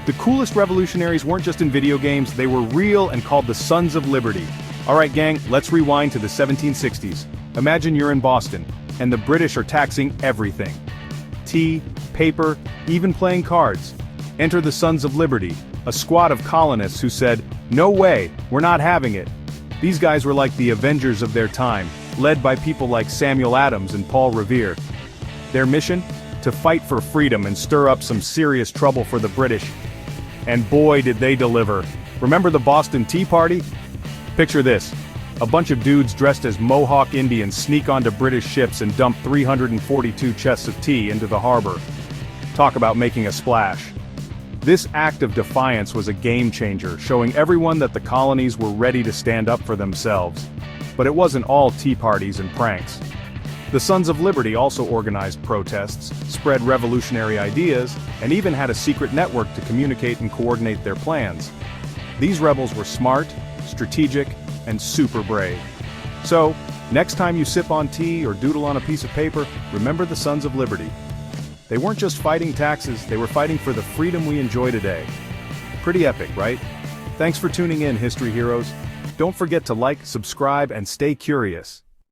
The coolest revolutionaries weren't just in video games, they were real and called the Sons of Liberty. Alright gang, let's rewind to the 1760s. Imagine you're in Boston, and the British are taxing everything. Tea, paper, even playing cards. Enter the Sons of Liberty, a squad of colonists who said, "No way, we're not having it." These guys were like the Avengers of their time, led by people like Samuel Adams and Paul Revere. Their mission? To fight for freedom and stir up some serious trouble for the British. And boy did they deliver. Remember the Boston Tea Party? Picture this. A bunch of dudes dressed as Mohawk Indians sneak onto British ships and dump 342 chests of tea into the harbor. Talk about making a splash. This act of defiance was a game changer, showing everyone that the colonies were ready to stand up for themselves. But it wasn't all tea parties and pranks. The Sons of Liberty also organized protests, spread revolutionary ideas, and even had a secret network to communicate and coordinate their plans. These rebels were smart, strategic, and super brave. So, next time you sip on tea or doodle on a piece of paper, remember the Sons of Liberty. They weren't just fighting taxes, they were fighting for the freedom we enjoy today. Pretty epic, right? Thanks for tuning in, History Heroes. Don't forget to like, subscribe, and stay curious.